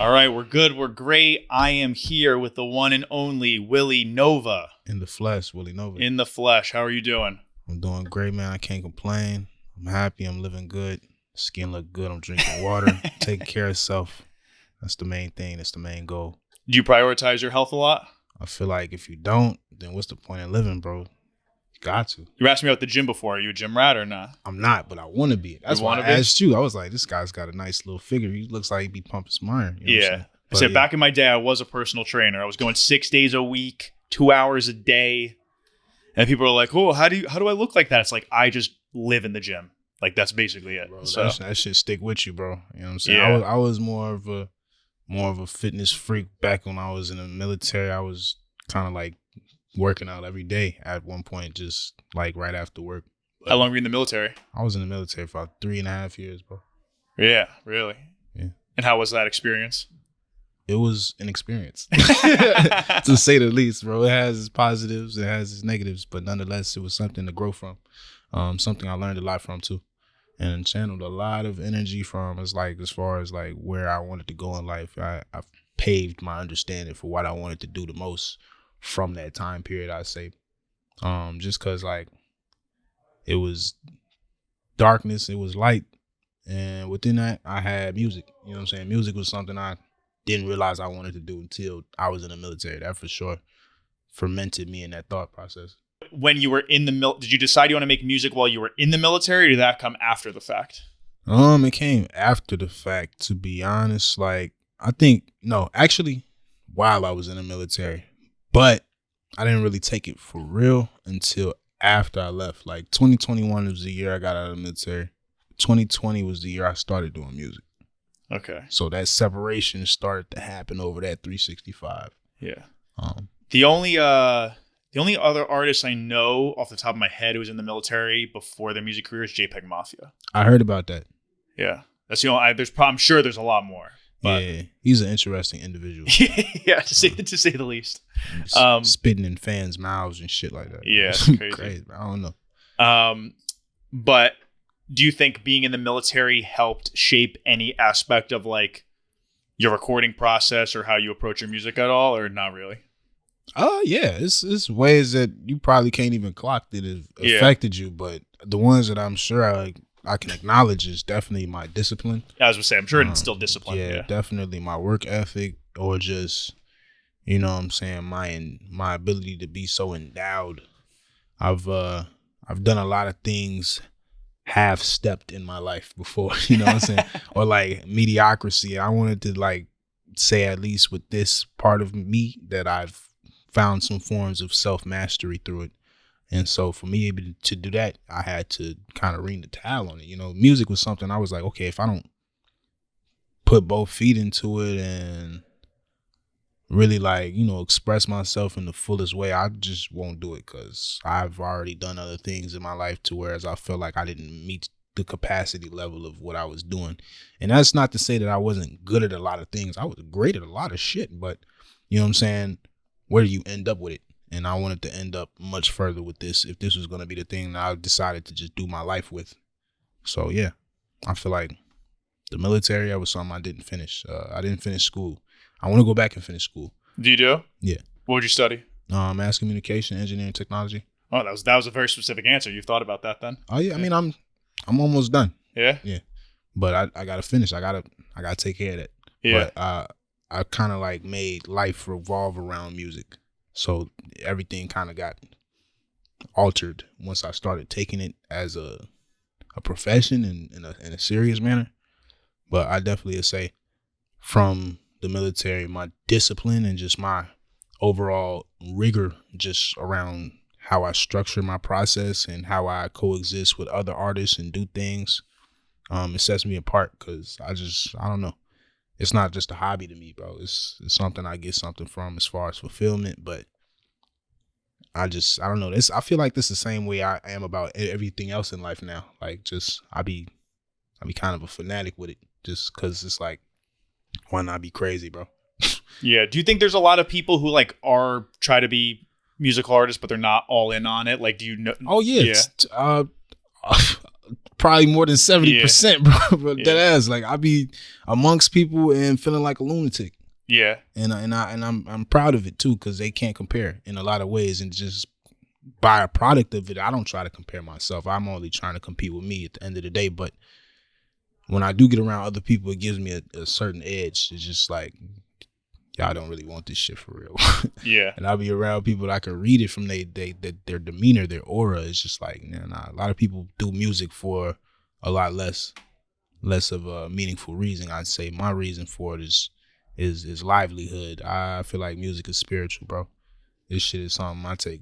All right, we're good. We're great. I am here with the one and only Willyynova. In the flesh, Willyynova. In the flesh. How are you doing? I'm doing great, man. I can't complain. I'm happy. I'm living good. Skin look good. I'm drinking water. Taking care of self. That's the main thing. That's the main goal. Do you prioritize your health a lot? I feel like if you don't, then what's the point in living, bro? You got to. You asked me about the gym before. Are you a gym rat or not? I'm not, but I want to be. That's why I asked you. I was like, this guy's got a nice little figure. He looks like he'd be pumping some iron. You know what I'm saying? Back in my day, I was a personal trainer. I was going 6 days a week, 2 hours a day. And people are like, oh, how do I look like that? It's like, I just live in the gym. Like, that's basically it. Bro, so that shit stick with you, bro. You know what I'm saying? Yeah. I was more of a fitness freak back when I was in the military. I was kind of like working out every day at one point, just like right after work. How long were you in the military? I was in the military for about 3.5 years, bro. Yeah, really? Yeah. And how was that experience? It was an experience, to say the least, bro. It has its positives, it has its negatives, but nonetheless, it was something to grow from. Something I learned a lot from too, and channeled a lot of energy from. As far as like where I wanted to go in life, I paved my understanding for what I wanted to do the most from that time period. I'd say, just cause like it was darkness, it was light, and within that, I had music. You know what I'm saying? Music was something I didn't realize I wanted to do until I was in the military. That for sure fermented me in that thought process. When you were in the did you decide you want to make music while you were in the military, or did that come after the fact? It came after the fact, to be honest. Like, actually, while I was in the military, but I didn't really take it for real until after I left. Like 2021 was the year I got out of the military. 2020 was the year I started doing music. Okay. So that separation started to happen over that 365. Yeah. The only other artist I know off the top of my head who was in the military before their music career is JPEG Mafia. I heard about that. Yeah. That's the only. I'm sure there's a lot more. But. Yeah, he's an interesting individual. Yeah, to say the least. Spitting in fans' mouths and shit like that. Yeah, it's crazy. Crazy. I don't know. But do you think being in the military helped shape any aspect of like your recording process or how you approach your music at all, or not really? Yeah, it's ways that you probably can't even clock that have affected you, but the ones that I'm sure I can acknowledge is definitely my discipline. I was gonna say, I'm sure it's still discipline. Yeah, definitely my work ethic, or just, you know what I'm saying, my ability to be so endowed. I've done a lot of things half stepped in my life before, you know what I'm saying? Or like mediocrity. I wanted to like say, at least with this part of me, that I've found some forms of self-mastery through it. And so for me to do that, I had to kind of wring the towel on it. You know, music was something I was like, okay, if I don't put both feet into it and really like, you know, express myself in the fullest way, I just won't do it, because I've already done other things in my life to whereas I felt like I didn't meet the capacity level of what I was doing. And that's not to say that I wasn't good at a lot of things. I was great at a lot of shit, but you know what I'm saying? Where do you end up with it? And I wanted to end up much further with this if this was going to be the thing that I decided to just do my life with. So yeah, I feel like the military, that was something I didn't finish. I didn't finish school. I want to go back and finish school. Do you do? Yeah. What would you study? Mass communication, engineering, technology. Oh, that was a very specific answer. You've thought about that then? Oh yeah. I mean, I'm almost done. Yeah. Yeah. But I gotta finish. I gotta take care of that. Yeah. But I kind of like made life revolve around music. So everything kind of got altered once I started taking it as a profession in a serious manner. But I definitely would say from the military, my discipline and just my overall rigor just around how I structure my process and how I coexist with other artists and do things, it sets me apart, because I don't know. It's not just a hobby to me, bro. It's something I get something from as far as fulfillment, but I don't know. I feel like this is the same way I am about everything else in life now. Like, just I be kind of a fanatic with it, just because it's like, why not be crazy, bro? Yeah. Do you think there's a lot of people who like try to be musical artists, but they're not all in on it? Like, do you know? Oh yeah. probably more than 70%, bro. But that ass, like I be amongst people and feeling like a lunatic. Yeah. And I'm proud of it too, because they can't compare in a lot of ways. And just by a product of it, I don't try to compare myself. I'm only trying to compete with me at the end of the day. But when I do get around other people, it gives me a certain edge. It's just like, y'all don't really want this shit for real. Yeah. And I'll be around people that I can read it from their demeanor, their aura. It's just like, nah. A lot of people do music for a lot less of a meaningful reason. I'd say my reason for it is livelihood. I feel like music is spiritual, bro. This shit is something I take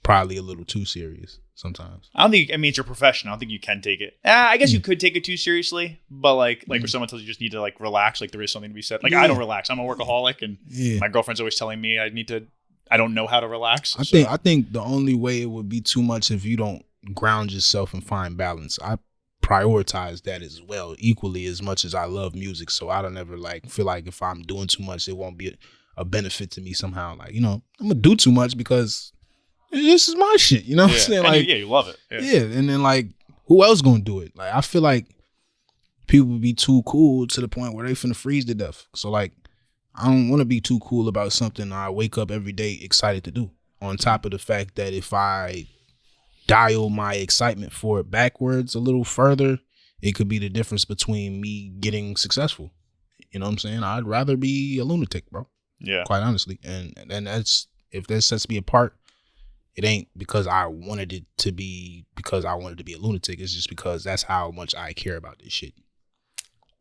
probably a little too serious sometimes. I mean, it's your profession. I don't think you can take it. I guess you could take it too seriously, but like when someone tells you just need to like relax, like there is something to be said. Like I don't relax. I'm a workaholic, and my girlfriend's always telling me I don't know how to relax. I think the only way it would be too much if you don't ground yourself and find balance. I prioritize that as well, equally as much as I love music. So I don't ever like feel like if I'm doing too much, it won't be a benefit to me somehow. Like, you know, I'm gonna do too much because this is my shit. You know what I'm saying? Like, you love it. Yeah. And then like, who else gonna do it? Like, I feel like people be too cool to the point where they finna freeze to death. So like, I don't want to be too cool about something I wake up every day excited to do. On top of the fact that if I dial my excitement for it backwards a little further, it could be the difference between me getting successful. You know what I'm saying? I'd rather be a lunatic, bro. Yeah. Quite honestly. And that's, if that sets me apart, it ain't because I wanted it to be because I wanted to be a lunatic. It's just because that's how much I care about this shit.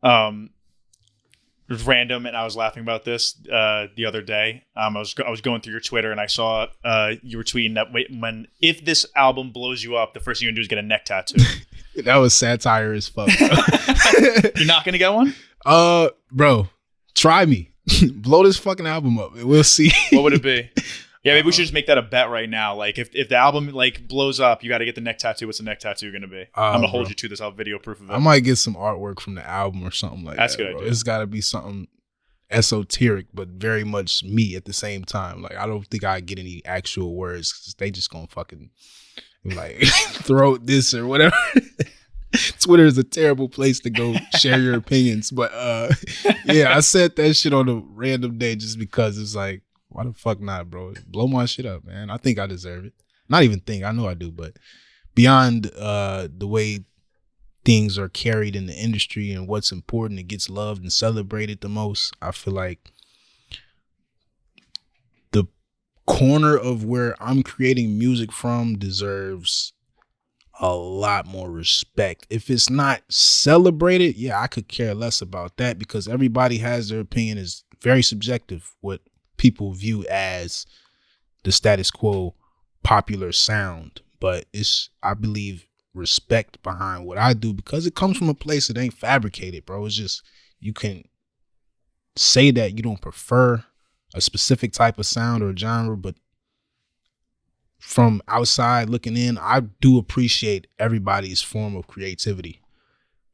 It was random, and I was laughing about this the other day. I was going through your Twitter, and I saw you were tweeting that if this album blows you up, the first thing you're gonna do is get a neck tattoo. That was satire as fuck. You're not gonna get one? Bro, try me. Blow this fucking album up, and we'll see. What would it be? Yeah, maybe we should just make that a bet right now. Like, if the album like blows up, you got to get the neck tattoo. What's the neck tattoo going to be? I'm gonna hold you to this. I'll have video proof of it. I might get some artwork from the album or something like that. That's good. It's got to be something esoteric, but very much me at the same time. Like, I don't think I get any actual words because they just gonna fucking like throw this or whatever. Twitter is a terrible place to go share your opinions, but yeah, I said that shit on a random day just because it's like, why the fuck not, bro? Blow my shit up, man. I think I deserve it. Not even think. I know I do, but beyond the way things are carried in the industry and what's important, it gets loved and celebrated the most. I feel like the corner of where I'm creating music from deserves a lot more respect. If it's not celebrated, yeah, I could care less about that because everybody has their opinion. Is very subjective what people view as the status quo popular sound, but it's, I believe, respect behind what I do because it comes from a place that ain't fabricated, bro. It's just, you can say that you don't prefer a specific type of sound or genre, but from outside looking in, I do appreciate everybody's form of creativity,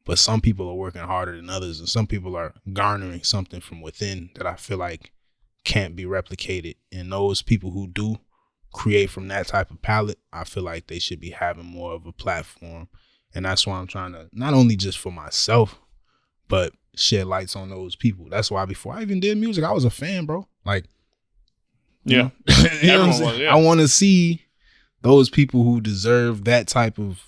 but some people are working harder than others, and some people are garnering something from within that I feel like can't be replicated. And those people who do create from that type of palette, I feel like they should be having more of a platform. And that's why I'm trying to, not only just for myself, but shed lights on those people. That's why before I even did music, I was a fan, bro. Like, yeah, you know what I'm saying? Yeah. I want to see those people who deserve that type of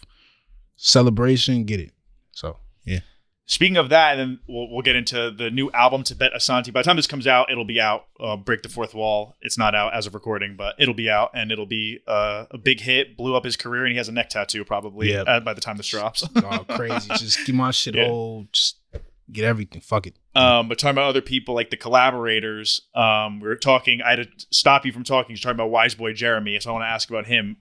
celebration get it. So, yeah. Speaking of that, and then we'll get into the new album, TIBET ASANTE. By the time this comes out, it'll be out. Break the Fourth Wall. It's not out as of recording, but it'll be out, and it'll be a big hit. Blew up his career, and he has a neck tattoo probably by the time this drops. Oh, crazy. Just get my shit old. Just get everything. Fuck it. But talking about other people, like the collaborators, we were talking. I had to stop you from talking. You're talking about Wiseboy Jeremy, so I want to ask about him.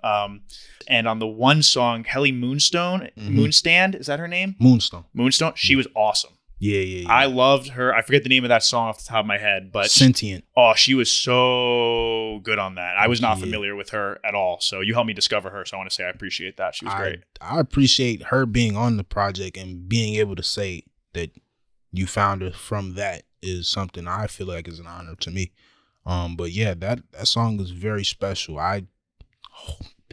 And on the one song, Helly Moonstone, Moonstand, is that her name? Moonstone. She was awesome. Yeah. I loved her. I forget the name of that song off the top of my head, but Sentient. She was so good on that. I was not familiar with her at all, so you helped me discover her. So I want to say I appreciate that. She was great. I appreciate her being on the project and being able to say that you found her from that is something I feel like is an honor to me. But yeah, that song is very special. I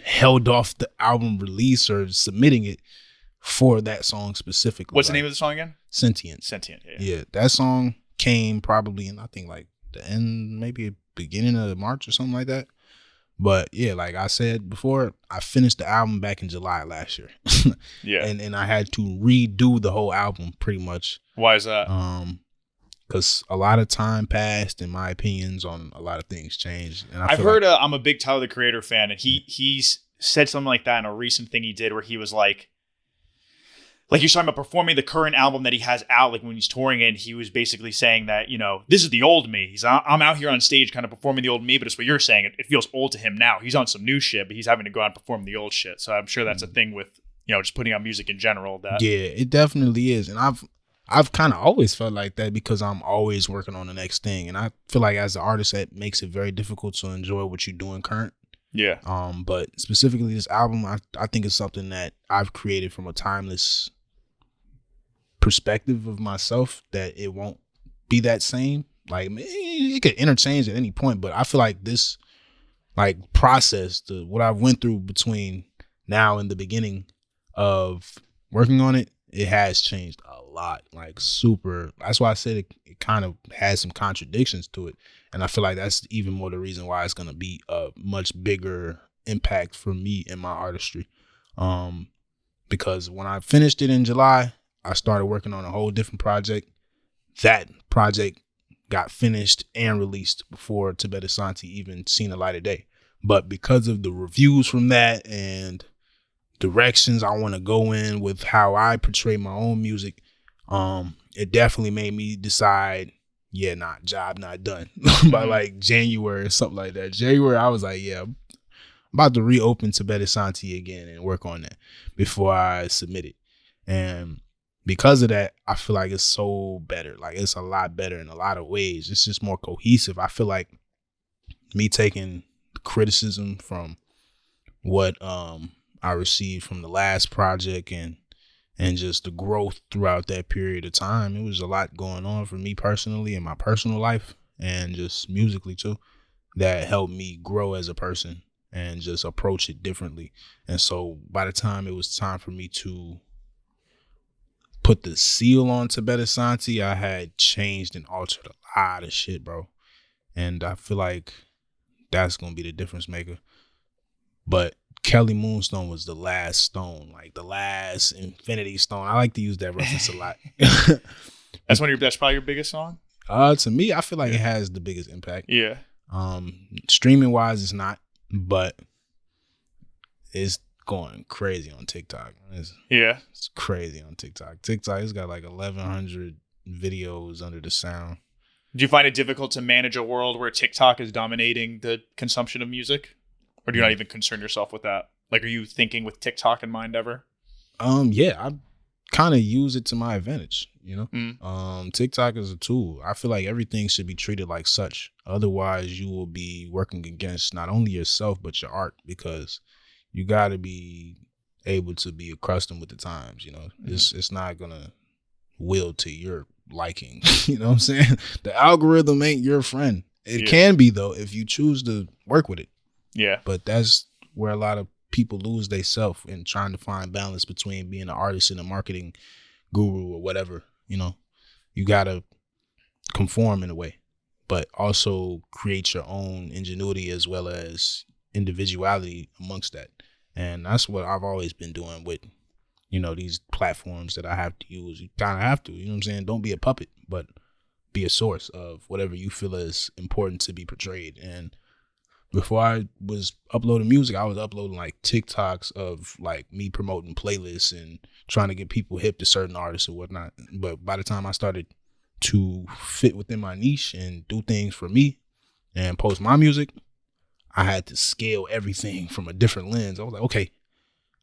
held off the album release or submitting it for that song specifically. What's the name of the song again? Sentient. Yeah, that song came probably in, I think, like the end, maybe beginning of March or something like that. But yeah, like I said before, I finished the album back in July last year. Yeah. And I had to redo the whole album pretty much. Why is that? Because a lot of time passed and my opinions on a lot of things changed. And I've heard, I'm a big Tyler the Creator fan, and he's said something like that in a recent thing he did where he was like you're talking about performing the current album that he has out, like when he's touring it, and he was basically saying that, you know, this is the old me. I'm out here on stage kind of performing the old me, but it's what you're saying. It feels old to him now. He's on some new shit, but he's having to go out and perform the old shit. So I'm sure that's a thing with, you know, just putting out music in general. That yeah, it definitely is. And I've kind of always felt like that because I'm always working on the next thing. And I feel like as an artist, that makes it very difficult to enjoy what you're doing current. Yeah. But specifically this album, I think it's something that I've created from a timeless perspective of myself, that it won't be that same. Like it could interchange at any point, but I feel like this like process, what I went through between now and the beginning of working on it, it has changed a lot. Like super. That's why I said it kind of has some contradictions to it. And I feel like that's even more the reason why it's going to be a much bigger impact for me in my artistry. Because when I finished it in July, I started working on a whole different project. That project got finished and released before TIBET ASANTE even seen the light of day. But because of the reviews from that and directions I want to go in with how I portray my own music, it definitely made me decide, job not done. By like January or something like that. January, I was like, I'm about to reopen TIBET ASANTE again and work on that before I submit it. And because of that, I feel like it's so better. Like it's a lot better in a lot of ways. It's just more cohesive. I feel like me taking criticism from what I received from the last project and just the growth throughout that period of time, it was a lot going on for me personally in my personal life and just musically too, that helped me grow as a person and just approach it differently. And so by the time it was time for me to put the seal on TIBET ASANTE, I had changed and altered a lot of shit, bro. And I feel like that's going to be the difference maker. But Kelly Moonstone was the last stone, like the last infinity stone. I like to use that reference a lot. That's probably your biggest song? To me, I feel like it has the biggest impact. Yeah. Streaming wise, it's not, but it's going crazy on TikTok. It's crazy on TikTok. TikTok has got like 1,100 videos under the sound. Do you find it difficult to manage a world where TikTok is dominating the consumption of music? Or do you not even concern yourself with that? Like, are you thinking with TikTok in mind ever? Yeah, I kind of use it to my advantage, you know? TikTok is a tool. I feel like everything should be treated like such. Otherwise, you will be working against not only yourself, but your art, because you got to be able to be accustomed with the times, you know? It's not going to will to your liking, you know what I'm saying? The algorithm ain't your friend. It can be, though, if you choose to work with it. Yeah. But that's where a lot of people lose they self in trying to find balance between being an artist and a marketing guru or whatever, you know? You got to conform in a way, but also create your own ingenuity as well as individuality amongst that. And that's what I've always been doing with, you know, these platforms that I have to use. You kind of have to, you know what I'm saying? Don't be a puppet, but be a source of whatever you feel is important to be portrayed. And before I was uploading music, I was uploading like TikToks of like me promoting playlists and trying to get people hip to certain artists or whatnot. But by the time I started to fit within my niche and do things for me and post my music, I had to scale everything from a different lens. I was like, okay,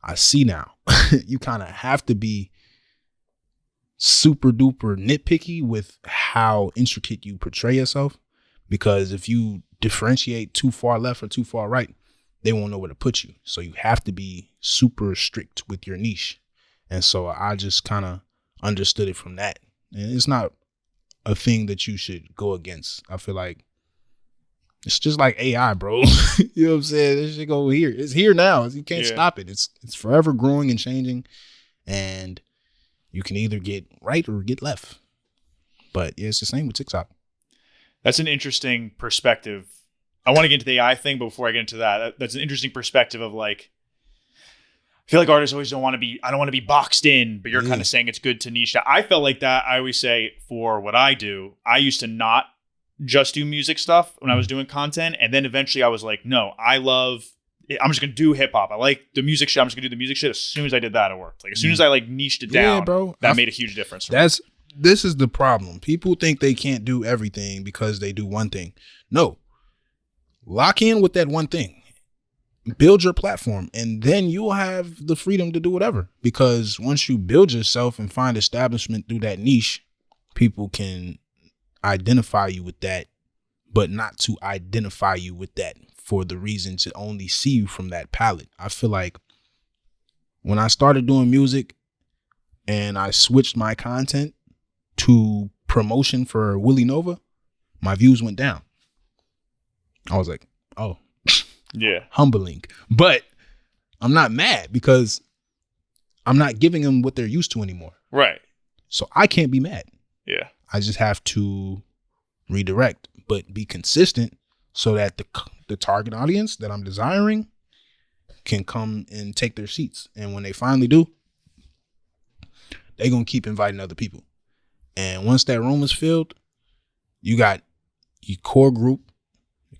I see now. You kind of have to be super duper nitpicky with how intricate you portray yourself, because if you differentiate too far left or too far right, they won't know where to put you. So you have to be super strict with your niche. And so I just kind of understood it from that. And it's not a thing that you should go against. I feel like it's just like AI, bro. You know what I'm saying? This shit go here. It's here now. You can't stop it. It's forever growing and changing. and you can either get right or get left. But yeah, it's the same with TikTok. That's an interesting perspective. I want to get into the AI thing, but before I get into that, that's an interesting perspective of like, I feel like artists always don't want to be, I don't want to be boxed in, but you're kind of saying it's good to niche out. I felt like that. I always say for what I do, I used to not just do music stuff when I was doing content. And then eventually I was like, no, I'm just going to do hip hop. I like the music shit. I'm just going to do the music shit. As soon as I did that, it worked. Like as soon as I like niched it down, bro, that made a huge difference. For me. This is the problem. People think they can't do everything because they do one thing. No. Lock in with that one thing. Build your platform, and then you'll have the freedom to do whatever. Because once you build yourself and find establishment through that niche, people can identify you with that, but not to identify you with that for the reason to only see you from that palette. I feel like when I started doing music and I switched my content to promotion for Willyynova, my views went down. I was like, oh, yeah, humbling. But I'm not mad because I'm not giving them what they're used to anymore. Right. So I can't be mad. Yeah. I just have to redirect, but be consistent so that the target audience that I'm desiring can come and take their seats. And when they finally do, they're going to keep inviting other people. And once that room is filled, you got your core group,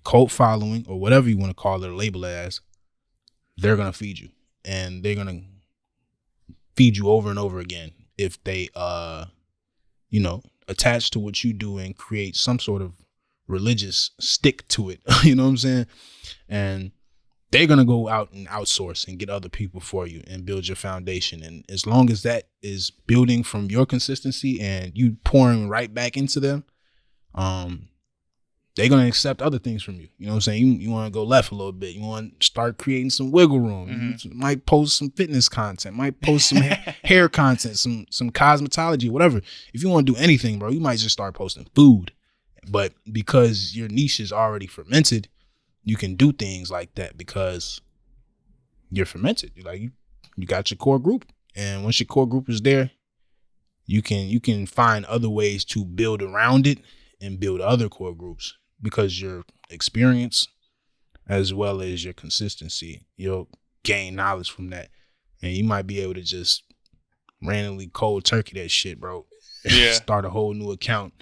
cult following, or whatever you want to call it or label it as. They're going to feed you. And they're going to feed you over and over again if they, attach to what you do and create some sort of religious stick to it. You know what I'm saying? And they're going to go out and outsource and get other people for you and build your foundation. And as long as that is building from your consistency and you pouring right back into them, they're going to accept other things from you. You know what I'm saying? You want to go left a little bit. You want to start creating some wiggle room. Mm-hmm. You might post some fitness content, might post some hair content, some cosmetology, whatever. If you want to do anything, bro, you might just start posting food. But because your niche is already fermented, you can do things like that because you're fermented. You got your core group. And once your core group is there, you can find other ways to build around it and build other core groups. Because your experience as well as your consistency, you'll gain knowledge from that. And you might be able to just randomly cold turkey that shit, bro. Yeah. Start a whole new account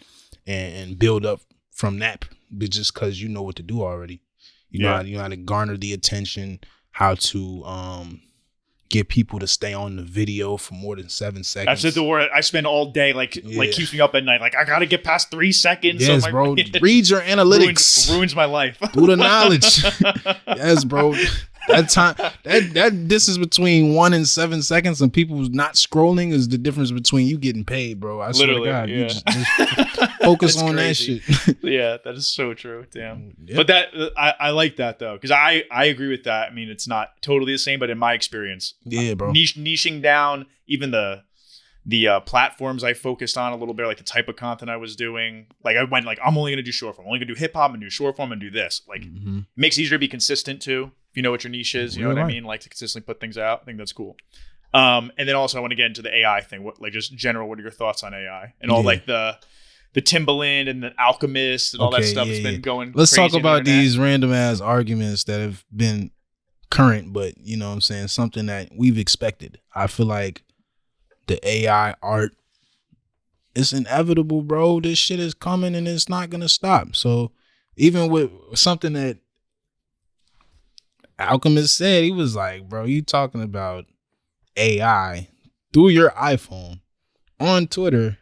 and build up from that, but just because you know what to do already. You know how to garner the attention, how to get people to stay on the video for more than 7 seconds. That's the word I spend all day, like keeps me up at night. Like I gotta get past 3 seconds. Yes, so bro. Read your analytics. Ruins my life. Do the knowledge. Yes, bro. That time, that distance between 1 and 7 seconds and people not scrolling is the difference between you getting paid, bro. I swear to God, you just focus on crazy. That shit. Yeah, that is so true. Damn. Yep. But that I like that though, because I agree with that. I mean, it's not totally the same, but in my experience, bro, niching down even the platforms I focused on a little bit, like the type of content I was doing. Like I went like, I'm only gonna do short form. I'm only gonna do hip hop and do short form and do this. Like it makes it easier to be consistent too. If you know what your niche is, you know what I mean? Like to consistently put things out. I think that's cool. And then also I want to get into the AI thing. What, like just general, what are your thoughts on AI and all like the Timbaland and the Alchemist and all that stuff has been going. Let's crazy talk about these random ass arguments that have been current, but you know what I'm saying? Something that we've expected. I feel like the AI art, it's inevitable, bro. This shit is coming and it's not going to stop. So even with something that Alchemist said, he was like, bro, you talking about AI through your iPhone on Twitter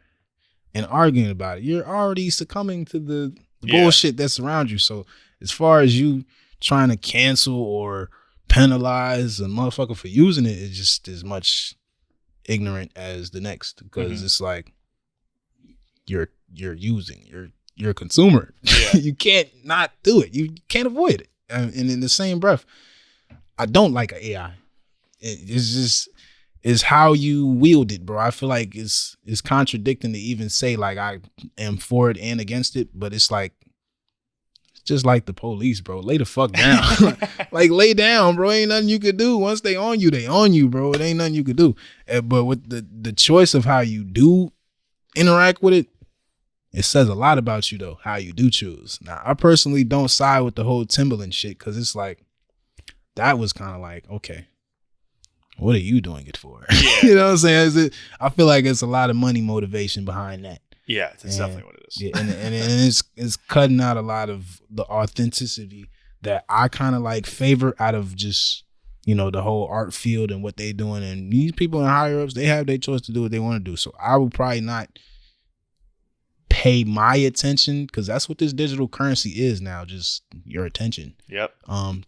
and arguing about it. You're already succumbing to the bullshit that's around you. So as far as you trying to cancel or penalize a motherfucker for using it, it's just as much ignorant as the next, because it's like you're a consumer. You can't not do it. You can't avoid it. And in the same breath, I don't like AI. It's just is how you wield it, bro. I feel like it's contradicting to even say like I am for it and against it, but it's like just like the police, bro. Lay the fuck down. Like, lay down, bro. Ain't nothing you could do. Once they on you, bro. It ain't nothing you could do. But with the choice of how you do interact with it, it says a lot about you, though, how you do choose. Now, I personally don't side with the whole Timberland shit, because it's like, that was kind of like, okay, what are you doing it for? Yeah. You know what I'm saying? I feel like it's a lot of money motivation behind that. Yeah, that's definitely what it is. Yeah, and it's cutting out a lot of the authenticity that I kind of like favor out of just, you know, the whole art field and what they doing. And these people in higher ups, they have their choice to do what they want to do. So I would probably not pay my attention, because that's what this digital currency is now, just your attention. Yep.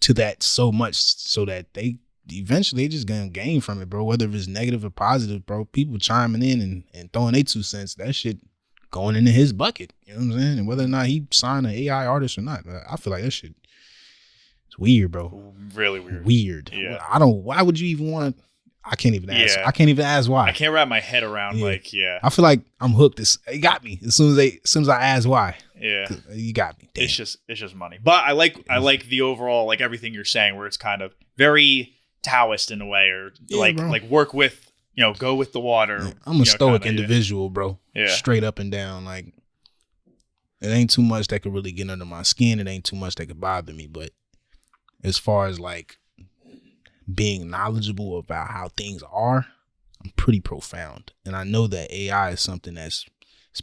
To that so much, so that they eventually just gonna gain from it, bro. Whether it's negative or positive, bro. People chiming in and throwing their 2 cents, that shit going into his bucket. You know what I'm saying? And whether or not he signed an AI artist or not, I feel like that shit, it's weird, bro. Really weird. Weird. Yeah. Why would you even want to? I can't even ask. I can't even ask why. I can't wrap my head around I feel like I'm hooked. It got me as soon as I ask why. Yeah. You got me. Damn. It's just money. But I like the overall, like, everything you're saying, where it's kind of very Taoist in a way, or like work with, you know, go with the water. Yeah, I'm a stoic individual, bro. Yeah. Straight up and down. Like, it ain't too much that could really get under my skin. It ain't too much that could bother me. But as far as like being knowledgeable about how things are, I'm pretty profound. And I know that AI is something it's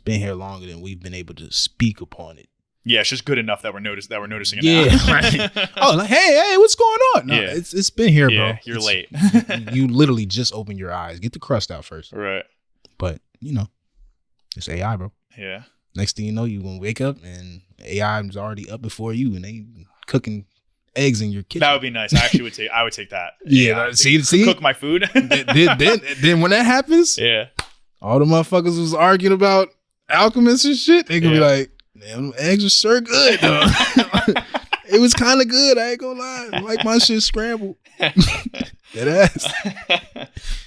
been here longer than we've been able to speak upon it. Yeah, it's just good enough that we're noticing it now. Right. Oh, like, hey, what's going on? No, it's been here, bro. You're late. You literally just open your eyes. Get the crust out first. Right. But, you know, it's AI, bro. Yeah. Next thing you know, you're going to wake up and AI is already up before you, and they cooking eggs in your kitchen. That would be nice. I would take that. Yeah. See? Cook my food. then when that happens, all the motherfuckers was arguing about alchemists and shit, they gonna be like, damn, eggs are sure good, though. It was kind of good. I ain't gonna lie. I like my shit scrambled. That ass.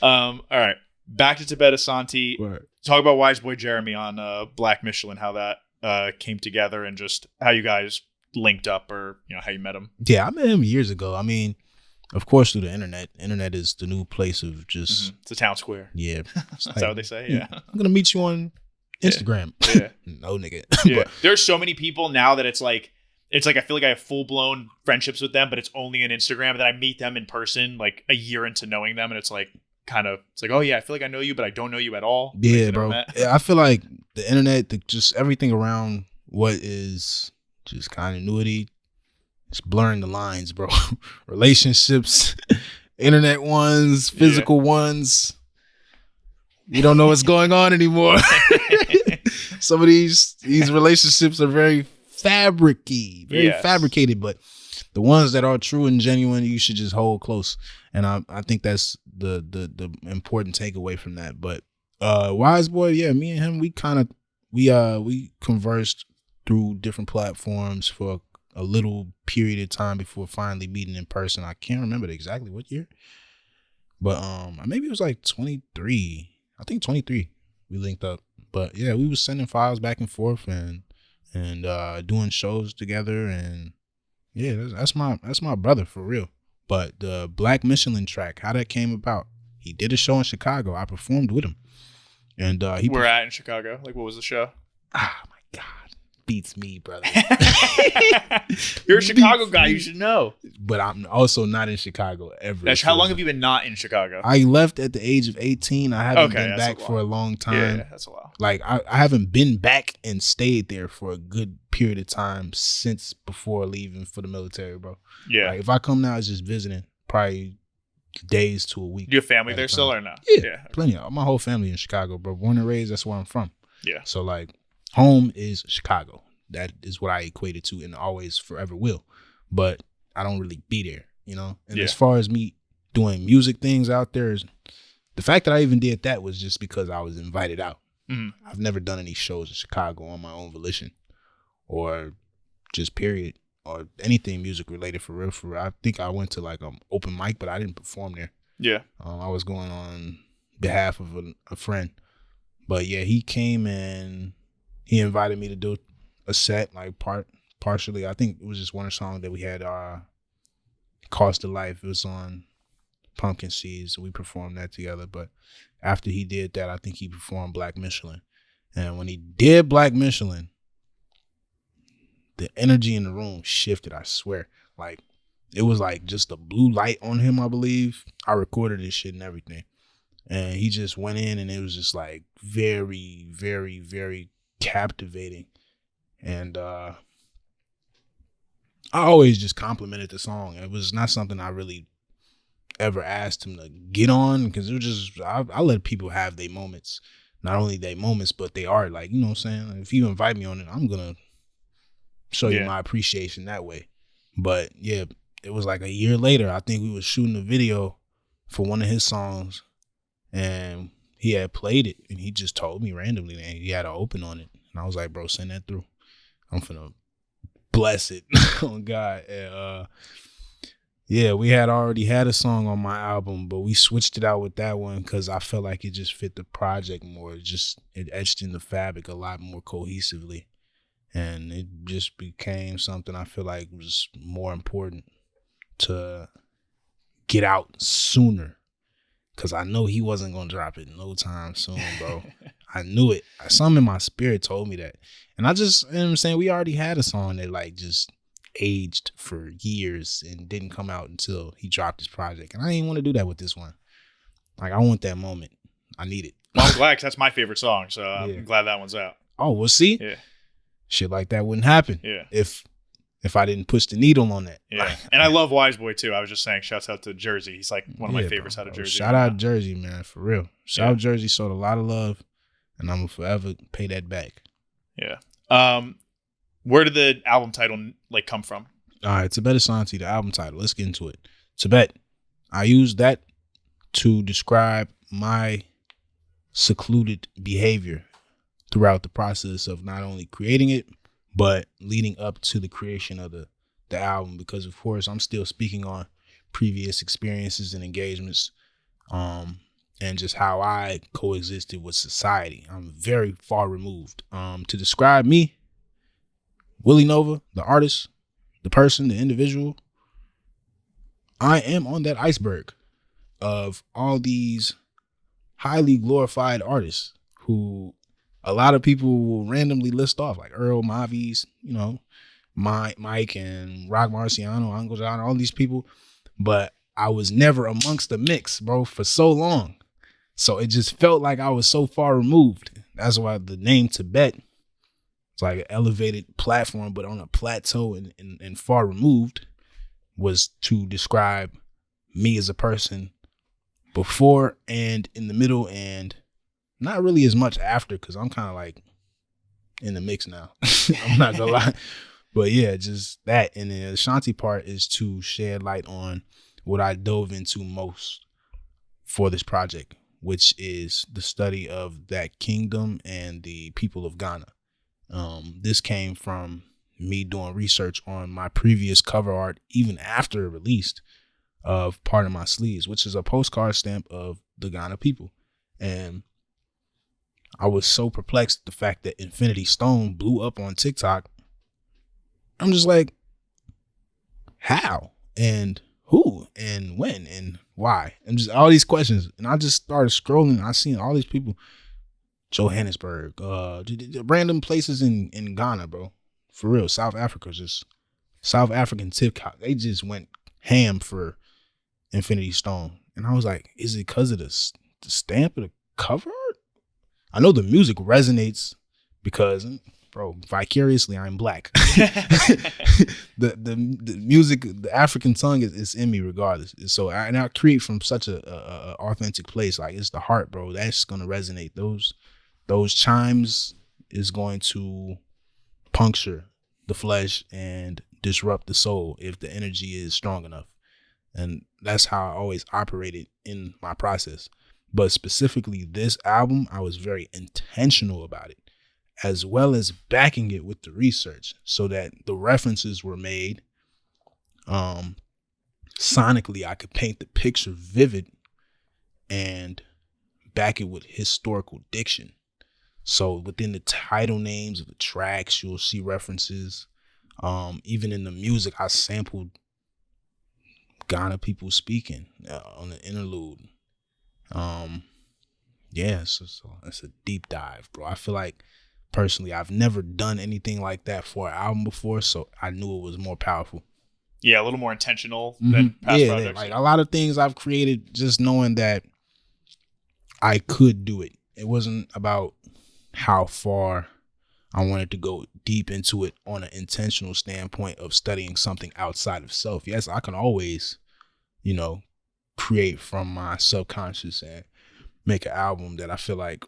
All right. Back to TIBET ASANTE. Right. Talk about Wiseboy Jeremy on Black Michelin, how that came together, and just how you guys linked up, or, you know, how you met him. Yeah, I met him years ago. I mean, of course, through the internet. Internet is the new place of just... It's a town square. Yeah. Is that what they say? Yeah. I'm going to meet you on Instagram. Yeah. No, nigga. Yeah. There's so many people now that it's like I feel like I have full-blown friendships with them, but it's only on Instagram. And then I meet them in person like a year into knowing them, and it's like, it's like, oh yeah, I feel like I know you, but I don't know you at all. Yeah, bro. I feel like the internet, just everything around what is just continuity, it's blurring the lines, bro. Relationships, internet ones, physical ones. You don't know what's going on anymore. Some of these relationships are very fabricated, fabricated, but the ones that are true and genuine, you should just hold close. And I think that's the important takeaway from that. But Wiseboy, yeah, me and him, we conversed through different platforms for a little period of time before finally meeting in person. I can't remember exactly what year, but maybe it was like 23. I think 23 we linked up. But yeah, we was sending files back and forth and doing shows together, and yeah, that's my brother for real. But the Black Michelin track, how that came about, he did a show in Chicago. I performed with him, and We're at in Chicago. Like, what was the show? Ah, my God. Beats me, brother. You're a Chicago guy. You should know. But I'm also not in Chicago ever. How long have you been not in Chicago? I left at the age of 18. I haven't been back for a long time. Yeah, that's a while. Like, I haven't been back and stayed there for a good period of time since before leaving for the military, bro. Yeah. Like, if I come now, it's just visiting, probably days to a week. Do you have family there still or no? Yeah. Plenty. My whole family in Chicago, bro. Born and raised, that's where I'm from. Yeah. So, like, home is Chicago. That is what I equated to and always forever will. But I don't really be there, you know? And as far as me doing music things out there, the fact that I even did that was just because I was invited out. Mm-hmm. I've never done any shows in Chicago on my own volition or just period or anything music related for real. I think I went to like an open mic, but I didn't perform there. Yeah. I was going on behalf of a friend. But yeah, he came and he invited me to do a set, like part partially. I think it was just one song that we had, Cost of Life. It was on Pumpkin Seeds. We performed that together. But after he did that, I think he performed Black Michelin. And when he did Black Michelin, the energy in the room shifted, I swear. Like, it was like just a blue light on him, I believe. I recorded this shit and everything. And he just went in, and it was just like very, very, very captivating. And I always just complimented the song. It was not something I really ever asked him to get on, because it was just, I let people have their moments. Not only their moments, but they are, like, you know what I'm saying? If you invite me on it, I'm going to show you my appreciation that way. But yeah, it was like a year later, I think we was shooting a video for one of his songs, and he had played it, and he just told me randomly that he had an open on it. And I was like, bro, send that through. I'm finna bless it on God. And yeah, we had already had a song on my album, but we switched it out with that one because I felt like it just fit the project more. It etched in the fabric a lot more cohesively. And it just became something I feel like was more important to get out sooner. Because I know he wasn't going to drop it no time soon, bro. I knew it. Something in my spirit told me that. And I just, you know what I'm saying, we already had a song that like just aged for years and didn't come out until he dropped his project. And I didn't want to do that with this one. Like, I want that moment. I need it. Well, I'm glad, because that's my favorite song. So I'm glad that one's out. Oh, well, see? Yeah. Shit like that wouldn't happen. Yeah. If I didn't push the needle on that. Yeah. And I love Wiseboy too. I was just saying, shouts out to Jersey. He's like one of my favorites out of Jersey. Shout out Jersey, man, for real. Shout out Jersey, showed a lot of love, and I'm going to forever pay that back. Yeah. Where did the album title like come from? All right, TIBET ASANTE, the album title. Let's get into it. Tibet. I use that to describe my secluded behavior throughout the process of not only creating it, but leading up to the creation of the album. Because, of course, I'm still speaking on previous experiences and engagements, and just how I coexisted with society. I'm very far removed. To describe me, Willyynova, the artist, the person, the individual, I am on that iceberg of all these highly glorified artists who a lot of people will randomly list off, like Earl, Mavis, you know, Mike and Rock Marciano, Uncle John, all these people. But I was never amongst the mix, bro, for so long. So it just felt like I was so far removed. That's why the name Tibet, it's like an elevated platform, but on a plateau and far removed, was to describe me as a person before and in the middle, and not really as much after, because I'm kind of like in the mix now. I'm not gonna lie. But yeah, just that. And the Ashanti part is to shed light on what I dove into most for this project, which is the study of that kingdom and the people of Ghana. This came from me doing research on my previous cover art, even after it released, of Part of My Sleeves, which is a postcard stamp of the Ghana people. And I was so perplexed at the fact that Infinity Stone blew up on TikTok. I'm just like, how and who and when and why? And just all these questions. And I just started scrolling, and I seen all these people, Johannesburg, random places in Ghana, bro. For real, South Africa, just South African TikTok. They just went ham for Infinity Stone. And I was like, is it because of the stamp of the cover art? I know the music resonates because, bro, vicariously I'm black. the music, the African tongue is in me regardless. So I create from such a authentic place. Like, it's the heart, bro. That's gonna resonate. Those chimes is going to puncture the flesh and disrupt the soul if the energy is strong enough. And that's how I always operated in my process. But specifically this album, I was very intentional about it, as well as backing it with the research so that the references were made. Sonically, I could paint the picture vivid and back it with historical diction. So within the title names of the tracks, you'll see references Even in the music, I sampled Ghana people speaking on the interlude. Yeah, so it's a deep dive, bro. I feel like personally, I've never done anything like that for an album before, so I knew it was more powerful. Yeah, a little more intentional than past projects. Like a lot of things I've created just knowing that I could do it. It wasn't about how far I wanted to go deep into it on an intentional standpoint of studying something outside of self. Yes, I can always, create from my subconscious and make an album that I feel like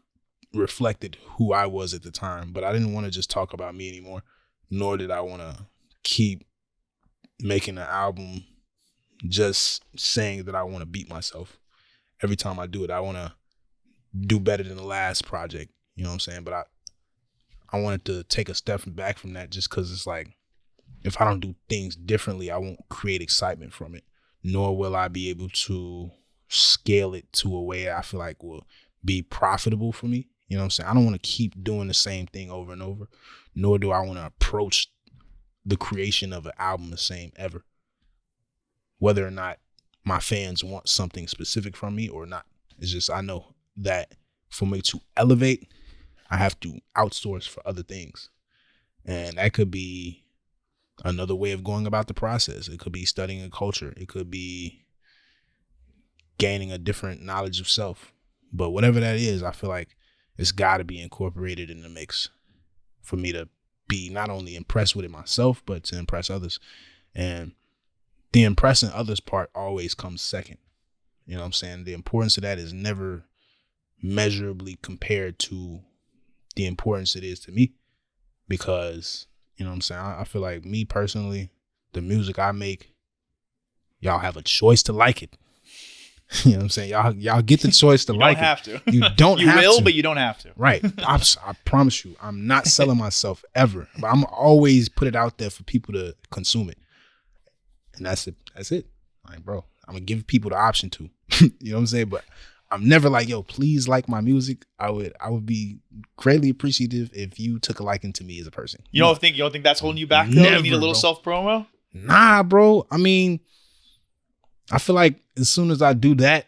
reflected who I was at the time. But I didn't want to just talk about me anymore, nor did I want to keep making an album just saying that I want to beat myself. Every time I do it, I want to do better than the last project. You know what I'm saying? But I wanted to take a step back from that just because it's like, if I don't do things differently, I won't create excitement from it, nor will I be able to scale it to a way I feel like will be profitable for me. You know what I'm saying? I don't want to keep doing the same thing over and over, nor do I want to approach the creation of an album the same ever. Whether or not my fans want something specific from me or not. It's just, I know that for me to elevate, I have to outsource for other things. And that could be another way of going about the process. It could be studying a culture. It could be gaining a different knowledge of self. But whatever that is, I feel like it's got to be incorporated in the mix for me to be not only impressed with it myself, but to impress others. And the impressing others part always comes second. You know what I'm saying? The importance of that is never measurably compared to the importance it is to me, because, you know what I'm saying? I feel like me personally, the music I make, y'all have a choice to like it. You know what I'm saying? Y'all get the choice to like it. You don't have to. You don't you have to. will, but you don't have to. Right. I promise you, I'm not selling myself ever. But I'm always put it out there for people to consume it. And that's it. That's it. Like, bro, I'm going to give people the option to. You know what I'm saying? But I'm never like, yo, please like my music. I would be greatly appreciative if you took a liking to me as a person. You don't think that's holding you back though? Never, you need a little bro. self-promo? Nah, bro. I mean, I feel like as soon as I do that,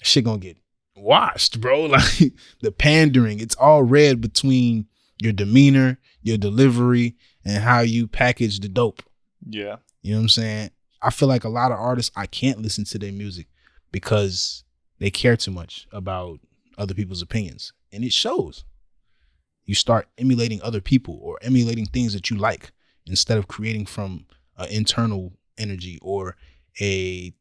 shit gonna get washed, bro. Like the pandering, it's all read between your demeanor, your delivery, and how you package the dope. Yeah. You know what I'm saying? I feel like a lot of artists, I can't listen to their music because they care too much about other people's opinions. And it shows. You start emulating other people or emulating things that you like instead of creating from an internal energy or a,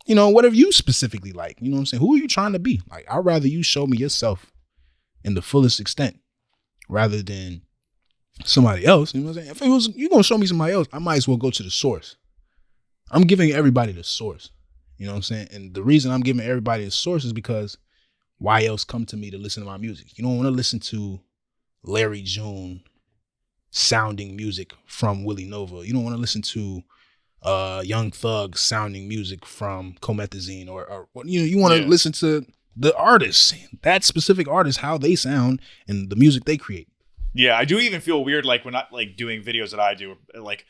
whatever you specifically like. You know what I'm saying? Who are you trying to be? Like, I'd rather you show me yourself in the fullest extent rather than somebody else. You know what I'm saying? If you're going to show me somebody else, I might as well go to the source. I'm giving everybody the source. You know what I'm saying? And the reason I'm giving everybody the source is because why else come to me to listen to my music? You don't want to listen to Larry June sounding music from Willyynova. You don't want to listen to Young Thug sounding music from Comethazine or you want to listen to the artists, that specific artist, how they sound and the music they create. Yeah, I do even feel weird like when not like doing videos that I do, like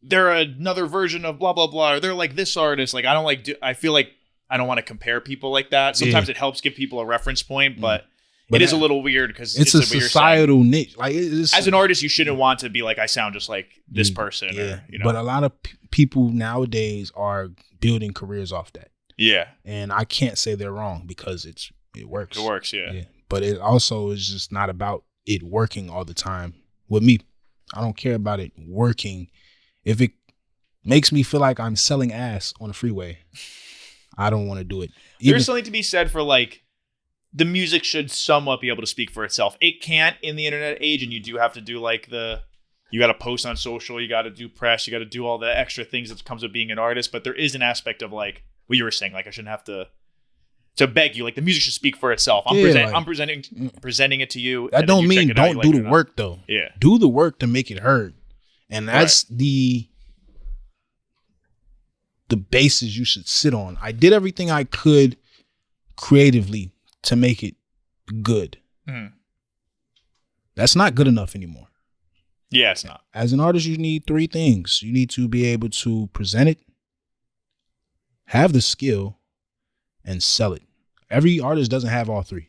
they're another version of blah blah blah, or they're like this artist. Like I feel like I don't want to compare people like that. Sometimes it helps give people a reference point, but it is a little weird because it's a societal niche. Like as an artist, you shouldn't want to be like I sound just like this person. Yeah, or, but a lot of people nowadays are building careers off that. Yeah, and I can't say they're wrong because it works. It works, yeah. But it also is just not about it working all the time. With me, I don't care about it working. If it makes me feel like I'm selling ass on a freeway, I don't want to do it. There's something to be said for like the music should somewhat be able to speak for itself. It can't in the internet age, and you do have to do like you got to post on social, you got to do press, you got to do all the extra things that comes with being an artist. But there is an aspect of like what you were saying, like I shouldn't have to beg you. Like the music should speak for itself. I'm presenting it to you. That don't mean don't do the work though. Yeah, do the work to make it heard, and that's the basis you should sit on. I did everything I could creatively to make it good. Mm. That's not good enough anymore. Yeah, it's not. As an artist, you need three things. You need to be able to present it, have the skill, and sell it. Every artist doesn't have all three.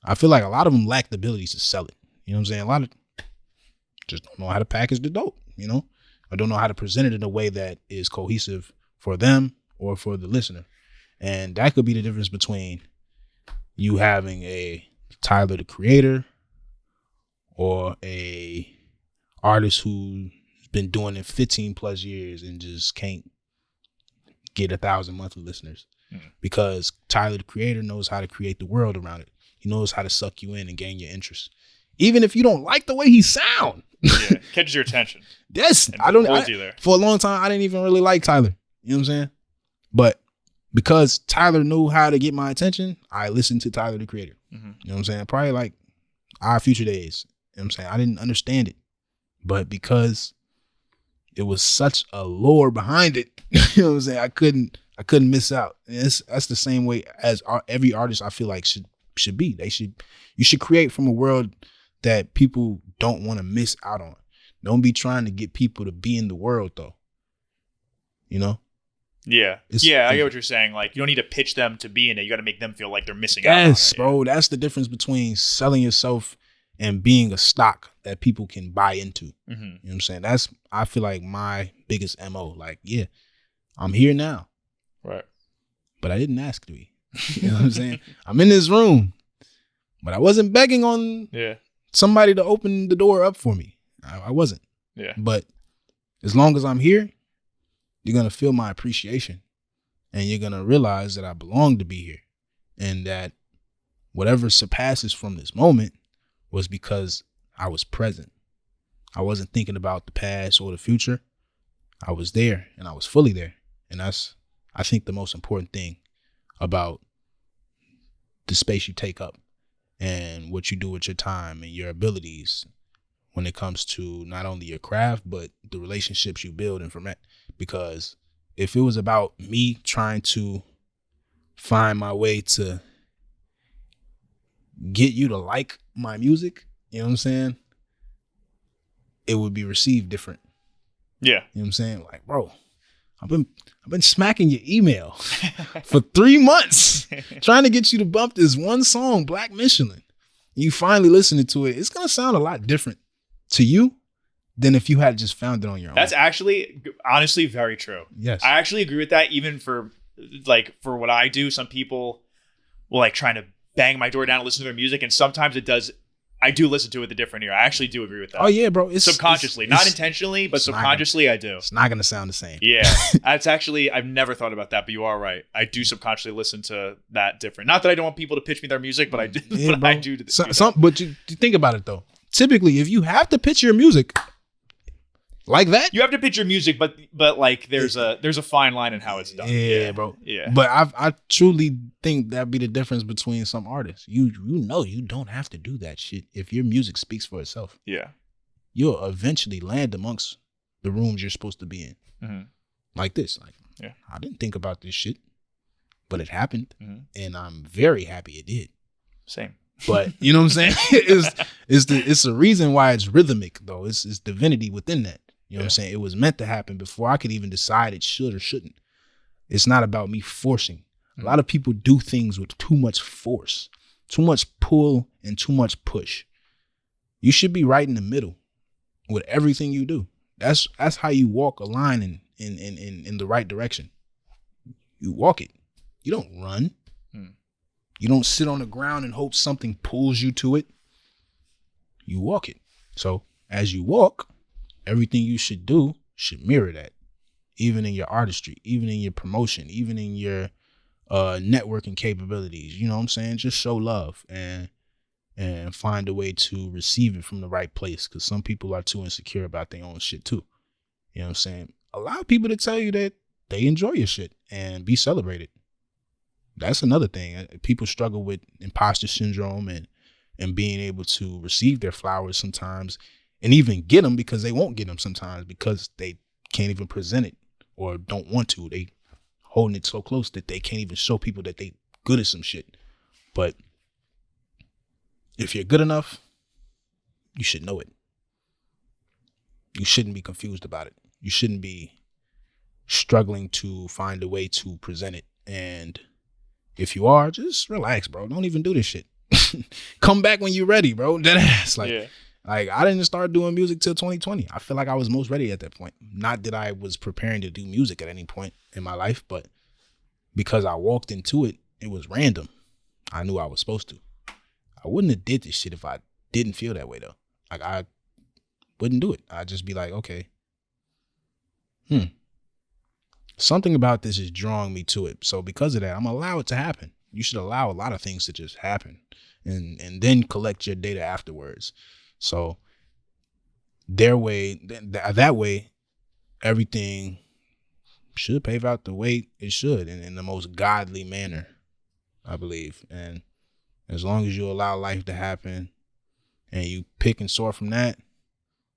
I feel like a lot of them lack the ability to sell it. You know what I'm saying? A lot of just don't know how to package the dope, you know? I don't know how to present it in a way that is cohesive for them or for the listener. And that could be the difference between you having a Tyler, the Creator, or a artist who's been doing it 15 plus years and just can't get 1,000 monthly listeners. Because Tyler, the Creator, knows how to create the world around it. He knows how to suck you in and gain your interest. Even if you don't like the way he sound. Yeah, catches your attention. Yes. For a long time, I didn't even really like Tyler. You know what I'm saying? But because Tyler knew how to get my attention, I listened to Tyler, the Creator. Mm-hmm. You know what I'm saying? Probably like our future days. You know what I'm saying? I didn't understand it. But because it was such a lore behind it, you know what I'm saying? I couldn't miss out. And that's the same way as every artist I feel like should be. You should create from a world that people don't want to miss out on. Don't be trying to get people to be in the world though. You know? Yeah. I get what you're saying. Like, you don't need to pitch them to be in it. You got to make them feel like they're missing out on it. Yes, bro. That's the difference between selling yourself and being a stock that people can buy into. Mm-hmm. You know what I'm saying? That's, I feel like, my biggest MO. Like, yeah, I'm here now. Right. But I didn't ask to be. You know what I'm saying? I'm in this room, but I wasn't begging on somebody to open the door up for me. I wasn't. Yeah. But as long as I'm here, you're going to feel my appreciation, and you're going to realize that I belong to be here, and that whatever surpasses from this moment was because I was present. I wasn't thinking about the past or the future. I was there, and I was fully there. And that's, I think, the most important thing about the space you take up and what you do with your time and your abilities when it comes to not only your craft, but the relationships you build and from it. Because if it was about me trying to find my way to get you to like my music, you know what I'm saying? It would be received different. Yeah. You know what I'm saying? Like, bro, I've been smacking your email for 3 months trying to get you to bump this one song, Black Michelin. You finally listening to it. It's going to sound a lot different to you than if you had just found it on your own. That's actually, honestly, very true. Yes. I actually agree with that. Even for what I do, some people will like trying to bang my door down and listen to their music. And sometimes I do listen to it with a different ear. I actually do agree with that. Oh yeah, bro. It's subconsciously, not intentionally, but subconsciously I do. It's not going to sound the same. Yeah. That's actually, I've never thought about that, but you are right. I do subconsciously listen to that different. Not that I don't want people to pitch me their music, but I do. Yeah, but I do. But you think about it though. Typically, if you have to pitch your music like that, you have to pitch your music, but like there's a fine line in how it's done. Yeah, bro. Yeah. But I truly think that'd be the difference between some artists. You know you don't have to do that shit if your music speaks for itself. Yeah. You'll eventually land amongst the rooms you're supposed to be in. Mm-hmm. Like this. Like, yeah. I didn't think about this shit, but it happened, and I'm very happy it did. Same. But you know what I'm saying? It's the reason why it's rhythmic though. It's divinity within that. You know what I'm saying? It was meant to happen before I could even decide it should or shouldn't. It's not about me forcing. A lot of people do things with too much force, too much pull, and too much push. You should be right in the middle with everything you do. That's how you walk a line in the right direction. You walk it. You don't run. You don't sit on the ground and hope something pulls you to it. You walk it. So as you walk, everything you should do should mirror that. Even in your artistry, even in your promotion, even in your networking capabilities. You know what I'm saying? Just show love and find a way to receive it from the right place. Because some people are too insecure about their own shit too. You know what I'm saying? Allow people to tell you that they enjoy your shit and be celebrated. That's another thing. People struggle with imposter syndrome and being able to receive their flowers sometimes and even get them because they won't get them sometimes because they can't even present it or don't want to. They holding it so close that they can't even show people that they good at some shit. But if you're good enough, you should know it. you shouldn't be confused about it. You shouldn't be struggling to find a way to present it. And if you are, just relax, bro. Don't even do this shit. Come back when you're ready, bro. Deadass. Like I didn't start doing music till 2020. I feel like I was most ready at that point. Not that I was preparing to do music at any point in my life, but because I walked into it, it was random. I knew I was supposed to. I wouldn't have did this shit if I didn't feel that way though. Like I wouldn't do it. I'd just be like, okay, something about this is drawing me to it. So because of that, I'm gonna allow it to happen. You should allow a lot of things to just happen and then collect your data afterwards. So that way, everything should pave out the way it should in the most godly manner, I believe. And as long as you allow life to happen and you pick and sort from that,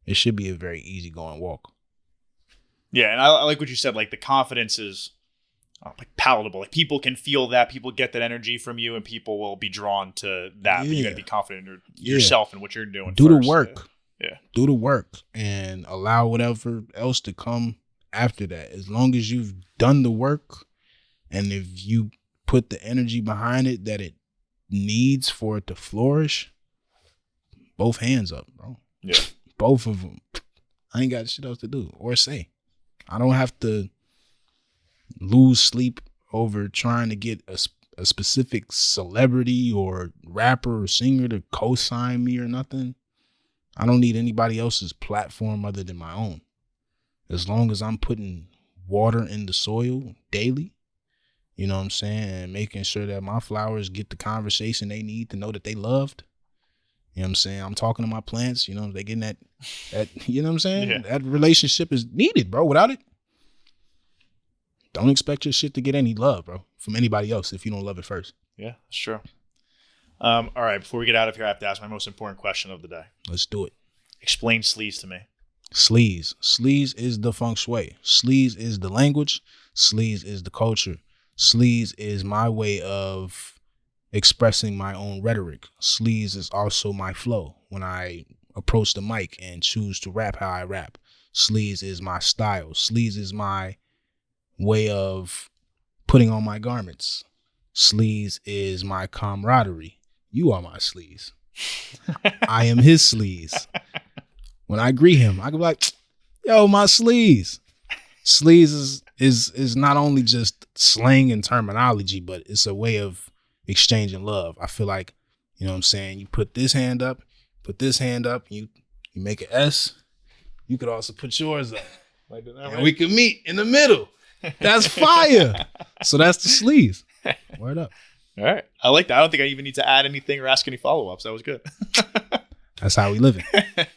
it should be a very easy going walk. Yeah, and I like what you said. Like the confidence is like palatable. Like people can feel that. People get that energy from you, and people will be drawn to that. But you got to be confident in yourself and what you're doing. Do first. the work. Yeah. Do the work and allow whatever else to come after that. As long as you've done the work, and if you put the energy behind it that it needs for it to flourish, both hands up, bro. Yeah. Both of them. I ain't got shit else to do or say. I don't have to lose sleep over trying to get a specific celebrity or rapper or singer to co-sign me or nothing. I don't need anybody else's platform other than my own. As long as I'm putting water in the soil daily, you know what I'm saying, and making sure that my flowers get the conversation they need to know that they loved. You know what I'm saying? I'm talking to my plants, you know, they getting that, you know what I'm saying? Yeah. That relationship is needed, bro. Without it, don't expect your shit to get any love, bro, from anybody else if you don't love it first. Yeah, that's true. All right, before we get out of here, I have to ask my most important question of the day. Let's do it. Explain sleaze to me. Sleaze. Sleaze is the feng shui. Sleaze is the language. Sleaze is the culture. Sleaze is my way of expressing my own rhetoric. Sleaze is also my flow when I approach the mic and choose to rap how I rap. Sleaze is my style. Sleaze is my way of putting on my garments. Sleaze is my camaraderie. You are my sleaze. I am his sleaze. When I greet him, I can be like, yo, my sleaze. Sleaze is not only just slang and terminology, but it's a way of exchanging love. I feel like, you know what I'm saying, you put this hand up, you make an S. You could also put yours up. Like that, and we could meet in the middle. That's fire. So that's the sleaze. Word up. All right. I like that. I don't think I even need to add anything or ask any follow-ups. That was good. That's how we live it.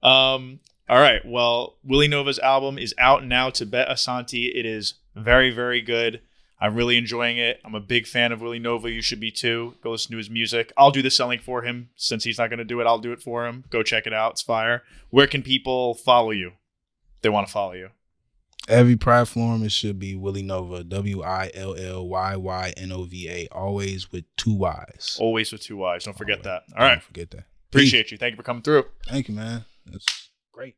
All right. Well, Willynova's album is out now, TIBET ASANTE. It is very, very good. I'm really enjoying it. I'm a big fan of Willyynova. You should be too. Go listen to his music. I'll do the selling for him. Since he's not going to do it, I'll do it for him. Go check it out. It's fire. Where can people follow you? They want to follow you. Every platform, it should be Willyynova. WILLYYNOVA. Always with 2 Y's. Always with 2 Y's. Don't forget that. All right. Don't forget that. Appreciate you. Thank you for coming through. Thank you, man. That's great.